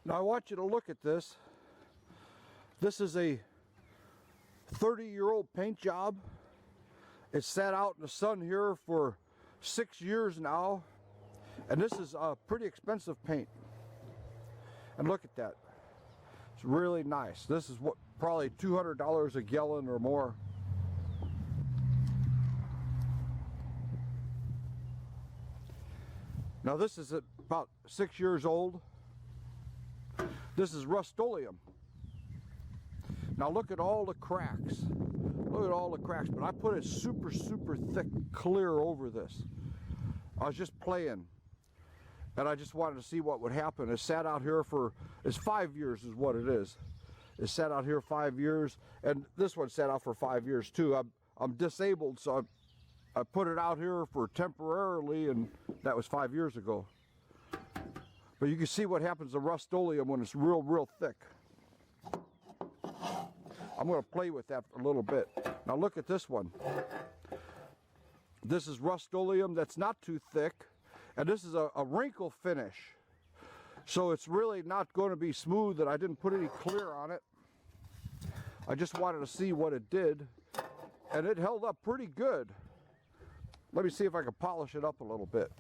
Now I want you to look at this. This is a 30-year-old paint job. It's sat out in the sun here for 6 years now. And this is a pretty expensive paint. And look at that. It's really nice. This is what, probably $200 a gallon or more. Now this is about 6 years old. This is Rustoleum. Now look at all the cracks. Look at all the cracks. But I put it super thick clear over this. I was just playing. And I just wanted to see what would happen. It sat out here for, it's 5 years is what it is. It sat out here 5 years. And this one sat out for 5 years too. I'm disabled, so I put it out here for temporarily, and that was 5 years ago. But you can see what happens to Rustoleum when it's real thick. I'm going to play with that a little bit. Now look at this one. This is Rustoleum that's not too thick, and this is a wrinkle finish. So it's really not going to be smooth, and I didn't put any clear on it. I just wanted to see what it did, and it held up pretty good. Let me see if I can polish it up a little bit.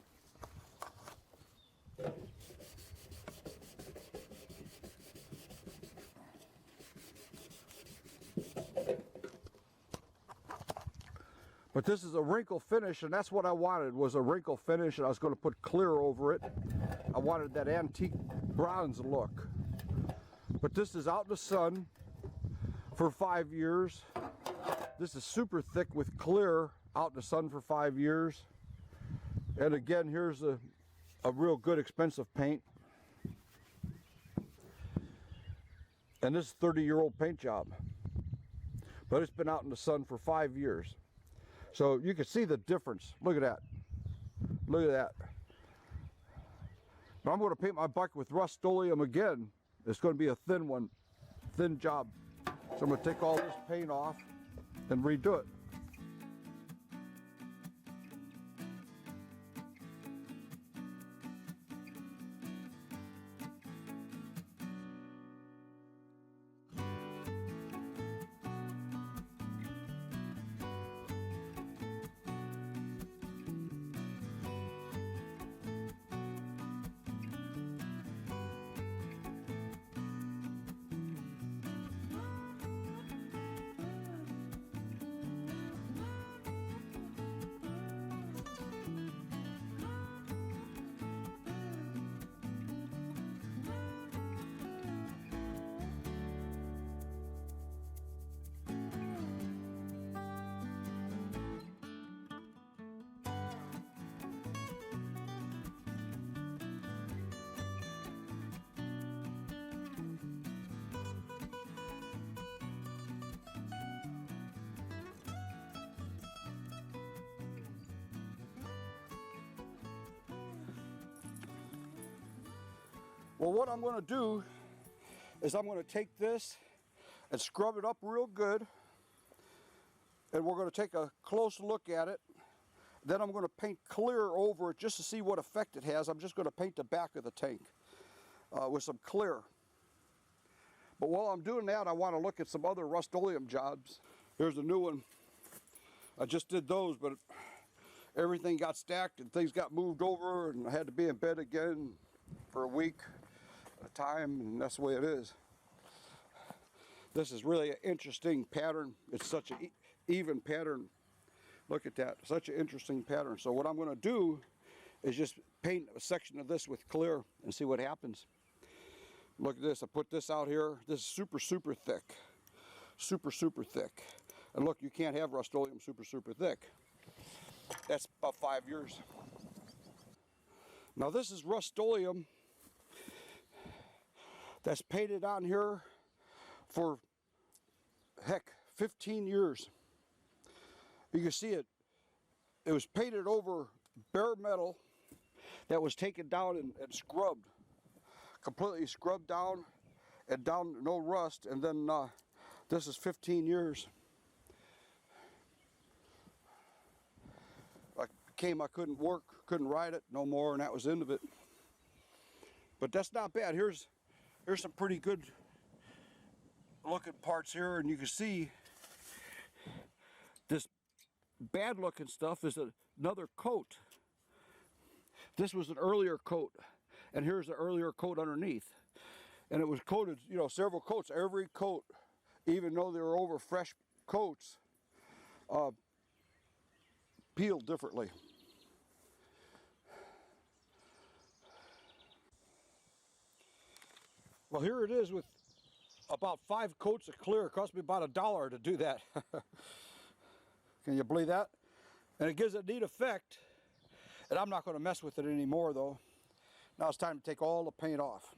But this is a wrinkle finish, and that's what I wanted, was a wrinkle finish, and I was going to put clear over it. I wanted that antique bronze look. But this is out in the sun for 5 years. This is super thick with clear, out in the sun for 5 years. And again, here's a real good expensive paint. And this is a 30-year-old paint job. But it's been out in the sun for 5 years. So you can see the difference. Look at that. Look at that. But I'm going to paint my bucket with Rustoleum again. It's going to be a thin one. Thin job. So I'm going to take all this paint off and redo it. Well, what I'm going to do is I'm going to take this and scrub it up real good, and we're going to take a close look at it. Then I'm going to paint clear over it just to see what effect it has. I'm just going to paint the back of the tank with some clear. But while I'm doing that, I want to look at some other Rustoleum jobs. Here's a new one. I just did those, but everything got stacked and things got moved over, and I had to be in bed again for a week at a time, and that's the way it is. This is really an interesting pattern. It's such an even pattern. Look at that, such an interesting pattern. So what I'm going to do is just paint a section of this with clear and see what happens. Look at this. I put this out here. This is super thick. Super thick. And look, you can't have Rustoleum super thick. That's about 5 years. Now this is Rustoleum that's painted on here for, heck, 15 years. You can see it. It was painted over bare metal that was taken down and scrubbed. Completely scrubbed down and down, no rust. And then this is 15 years. I couldn't work, couldn't ride it no more, and that was the end of it. But that's not bad. Here's There's some pretty good looking parts here, and you can see this bad looking stuff is another coat. This was an earlier coat, and here's the earlier coat underneath. And it was coated, you know, several coats. Every coat, even though they were over fresh coats, peeled differently. Well, here it is with about 5 coats of clear. It cost me about $1 to do that. Can you believe that? And it gives a neat effect. And I'm not going to mess with it anymore though. Now it's time to take all the paint off.